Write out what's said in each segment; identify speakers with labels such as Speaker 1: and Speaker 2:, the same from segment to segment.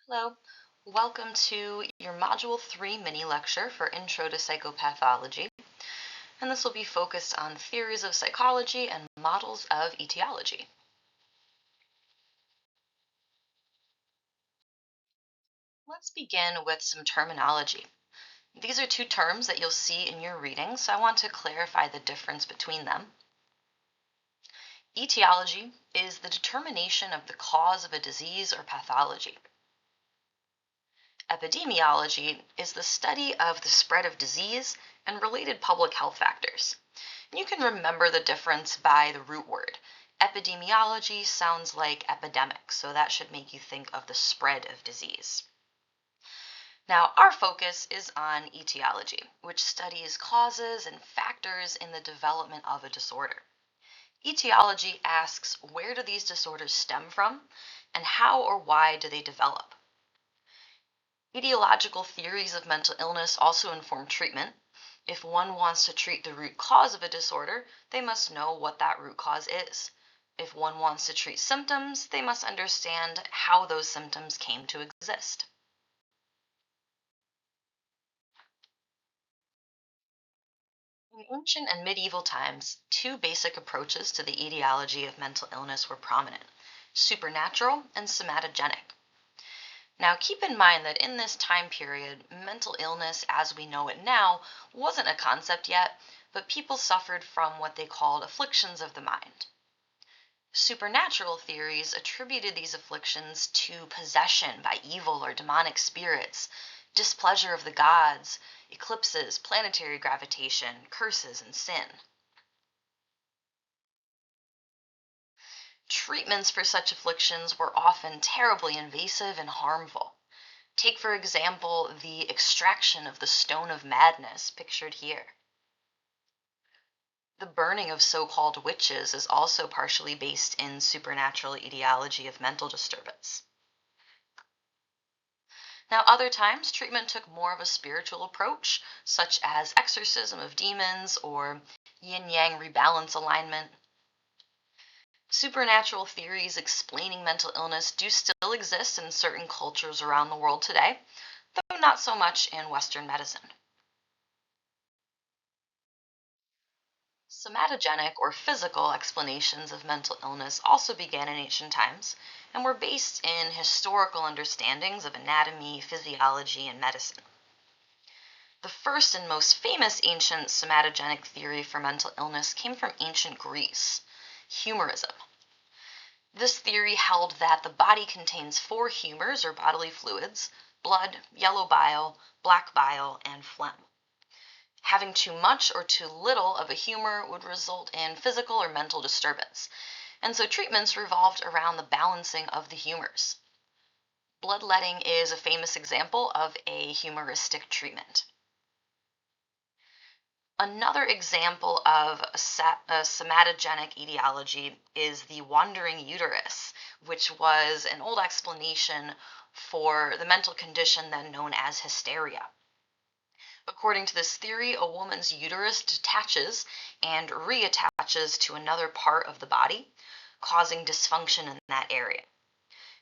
Speaker 1: Hello, welcome to your Module 3 mini lecture for Intro to Psychopathology, and this will be focused on theories of psychology and models of etiology. Let's begin with some terminology. These are two terms that you'll see in your reading, so I want to clarify the difference between them. Etiology is the determination of the cause of a disease or pathology. Epidemiology is the study of the spread of disease and related public health factors. You can remember the difference by the root word. Epidemiology sounds like epidemic, so that should make you think of the spread of disease. Now, our focus is on etiology, which studies causes and factors in the development of a disorder. Etiology asks, where do these disorders stem from, and how or why do they develop? Etiological theories of mental illness also inform treatment. If one wants to treat the root cause of a disorder, they must know what that root cause is. If one wants to treat symptoms, they must understand how those symptoms came to exist. In ancient and medieval times, two basic approaches to the etiology of mental illness were prominent: supernatural and somatogenic. Now, keep in mind that in this time period, mental illness as we know it now wasn't a concept yet, but people suffered from what they called afflictions of the mind. Supernatural theories attributed these afflictions to possession by evil or demonic spirits, displeasure of the gods, eclipses, planetary gravitation, curses, and sin. Treatments for such afflictions were often terribly invasive and harmful. Take, for example, the extraction of the stone of madness pictured here. The burning of so-called witches is also partially based in supernatural etiology of mental disturbance. Now, other times, treatment took more of a spiritual approach, such as exorcism of demons or yin-yang rebalance alignment. Supernatural theories explaining mental illness do still exist in certain cultures around the world today, though not so much in Western medicine. Somatogenic or physical explanations of mental illness also began in ancient times and were based in historical understandings of anatomy, physiology, and medicine. The first and most famous ancient somatogenic theory for mental illness came from ancient Greece: humorism. This theory held that the body contains four humors or bodily fluids: blood, yellow bile, black bile, and phlegm. Having too much or too little of a humor would result in physical or mental disturbance, and so treatments revolved around the balancing of the humors. Bloodletting is a famous example of a humoristic treatment. Another example of a somatogenic etiology is the wandering uterus, which was an old explanation for the mental condition then known as hysteria. According to this theory, a woman's uterus detaches and reattaches to another part of the body, causing dysfunction in that area.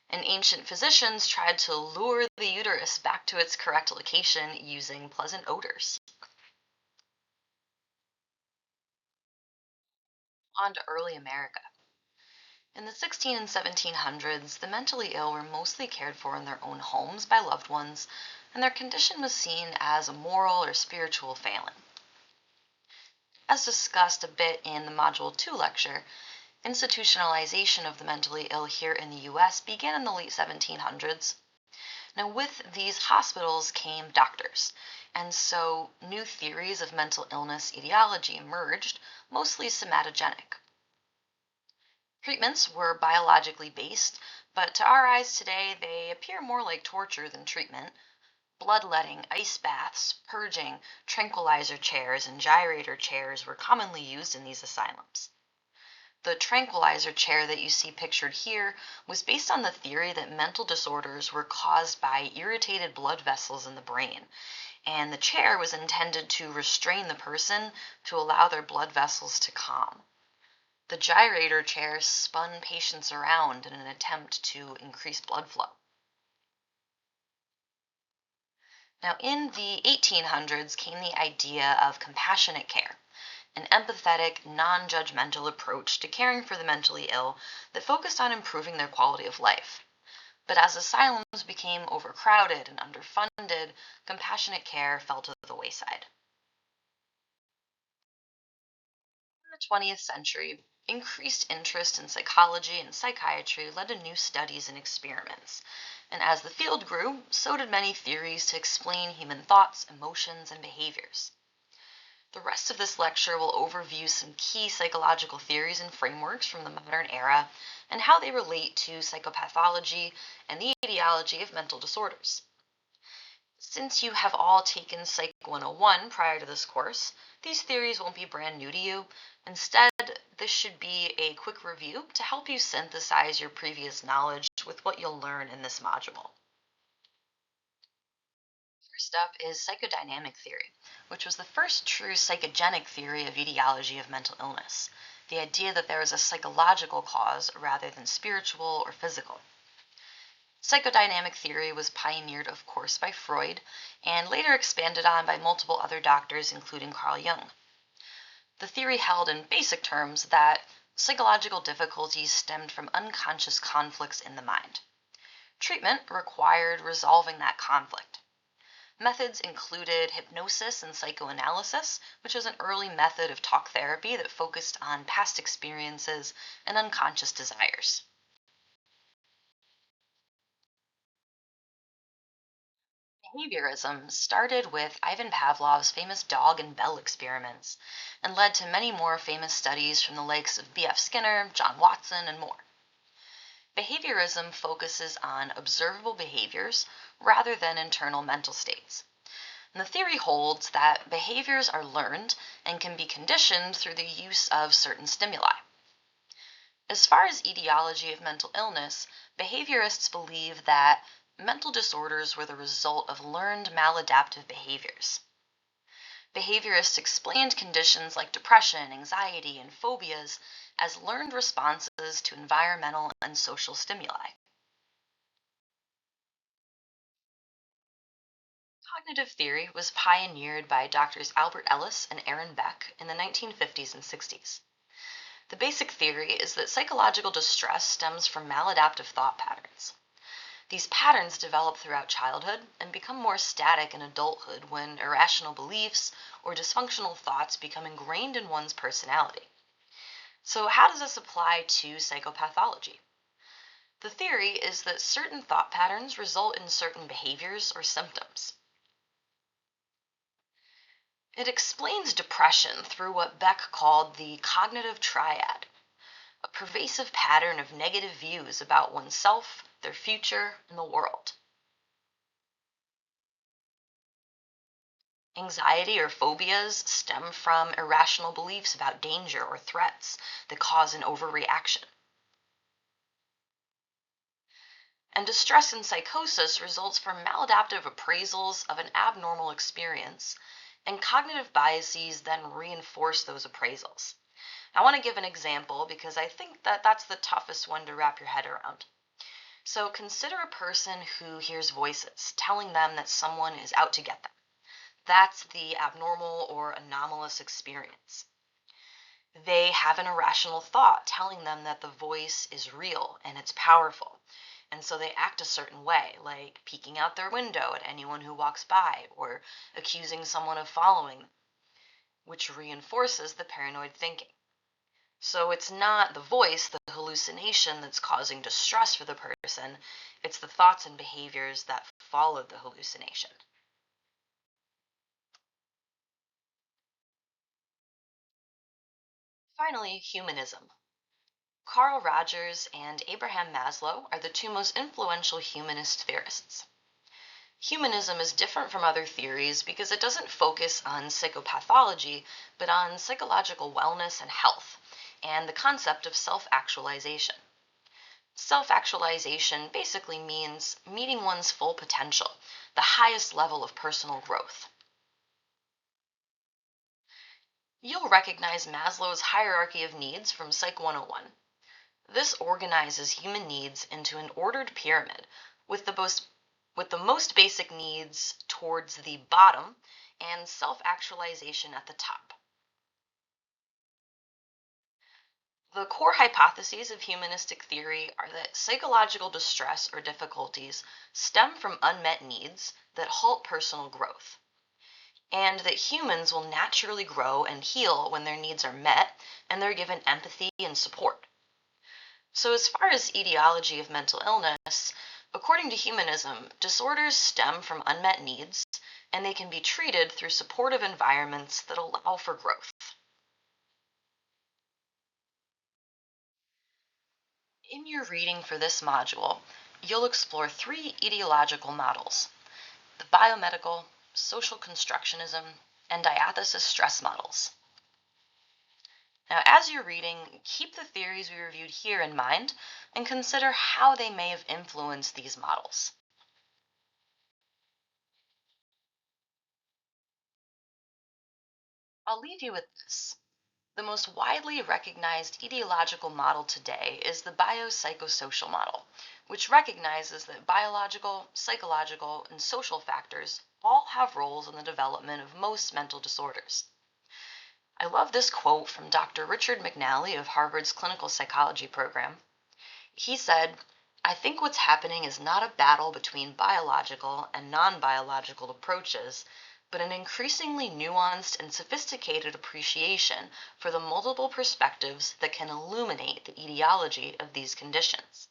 Speaker 1: And ancient physicians tried to lure the uterus back to its correct location using pleasant odors. On to early America. In the 16 and 1700s, the mentally ill were mostly cared for in their own homes by loved ones, and their condition was seen as a moral or spiritual failing. As discussed a bit in the Module 2 lecture, institutionalization of the mentally ill here in the US began in the late 1700s. Now, with these hospitals came doctors, and so new theories of mental illness etiology emerged, mostly somatogenic. Treatments were biologically based, but to our eyes today, they appear more like torture than treatment. Bloodletting, ice baths, purging, tranquilizer chairs, and gyrator chairs were commonly used in these asylums. The tranquilizer chair that you see pictured here was based on the theory that mental disorders were caused by irritated blood vessels in the brain, and the chair was intended to restrain the person to allow their blood vessels to calm. The gyrator chair spun patients around in an attempt to increase blood flow. Now, in the 1800s came the idea of compassionate care, an empathetic, non judgmental approach to caring for the mentally ill that focused on improving their quality of life. But as asylums became overcrowded and underfunded, compassionate care fell to the wayside. In the 20th century, increased interest in psychology and psychiatry led to new studies and experiments. And as the field grew, so did many theories to explain human thoughts, emotions, and behaviors. The rest of this lecture will overview some key psychological theories and frameworks from the modern era and how they relate to psychopathology and the etiology of mental disorders. Since you have all taken Psych 101 prior to this course, these theories won't be brand new to you. Instead, this should be a quick review to help you synthesize your previous knowledge with what you'll learn in this module. First up is psychodynamic theory, which was the first true psychogenic theory of etiology of mental illness, the idea that there is a psychological cause rather than spiritual or physical. Psychodynamic theory was pioneered, of course, by Freud, and later expanded on by multiple other doctors, including Carl Jung. The theory held in basic terms that psychological difficulties stemmed from unconscious conflicts in the mind. Treatment required resolving that conflict. Methods included hypnosis and psychoanalysis, which was an early method of talk therapy that focused on past experiences and unconscious desires. Behaviorism started with Ivan Pavlov's famous dog and bell experiments and led to many more famous studies from the likes of B.F. Skinner, John Watson, and more. Behaviorism focuses on observable behaviors rather than internal mental states. And the theory holds that behaviors are learned and can be conditioned through the use of certain stimuli. As far as etiology of mental illness, behaviorists believe that mental disorders were the result of learned maladaptive behaviors. Behaviorists explained conditions like depression, anxiety, and phobias as learned responses to environmental and social stimuli. Cognitive theory was pioneered by Drs. Albert Ellis and Aaron Beck in the 1950s and 60s. The basic theory is that psychological distress stems from maladaptive thought patterns. These patterns develop throughout childhood and become more static in adulthood when irrational beliefs or dysfunctional thoughts become ingrained in one's personality. So, how does this apply to psychopathology? The theory is that certain thought patterns result in certain behaviors or symptoms. It explains depression through what Beck called the cognitive triad, a pervasive pattern of negative views about oneself, their future, and the world. Anxiety or phobias stem from irrational beliefs about danger or threats that cause an overreaction. And distress and psychosis results from maladaptive appraisals of an abnormal experience, and cognitive biases then reinforce those appraisals. I want to give an example because I think that that's the toughest one to wrap your head around. So consider a person who hears voices telling them that someone is out to get them. That's the abnormal or anomalous experience. They have an irrational thought telling them that the voice is real and it's powerful. And so they act a certain way, like peeking out their window at anyone who walks by or accusing someone of following them, which reinforces the paranoid thinking. So it's not the voice, the hallucination, that's causing distress for the person, it's the thoughts and behaviors that follow the hallucination. Finally, humanism. Carl Rogers and Abraham Maslow are the two most influential humanist theorists. Humanism is different from other theories because it doesn't focus on psychopathology, but on psychological wellness and health, and the concept of self-actualization. Self-actualization basically means meeting one's full potential, the highest level of personal growth. You'll recognize Maslow's hierarchy of needs from Psych 101. This organizes human needs into an ordered pyramid with the most basic needs towards the bottom and self-actualization at the top. The core hypotheses of humanistic theory are that psychological distress or difficulties stem from unmet needs that halt personal growth, and that humans will naturally grow and heal when their needs are met and they're given empathy and support. So, as far as etiology of mental illness, according to humanism, disorders stem from unmet needs and they can be treated through supportive environments that allow for growth. In your reading for this module, you'll explore three etiological models: the biomedical, social constructionism, and diathesis stress models. Now, as you're reading, keep the theories we reviewed here in mind and consider how they may have influenced these models. I'll leave you with this. The most widely recognized etiological model today is the biopsychosocial model, which recognizes that biological, psychological, and social factors all have roles in the development of most mental disorders. I love this quote from Dr. Richard McNally of Harvard's clinical psychology program. He said, "I think what's happening is not a battle between biological and non-biological approaches, but an increasingly nuanced and sophisticated appreciation for the multiple perspectives that can illuminate the etiology of these conditions."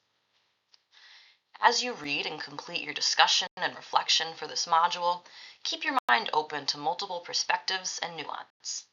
Speaker 1: As you read and complete your discussion and reflection for this module, keep your mind open to multiple perspectives and nuance.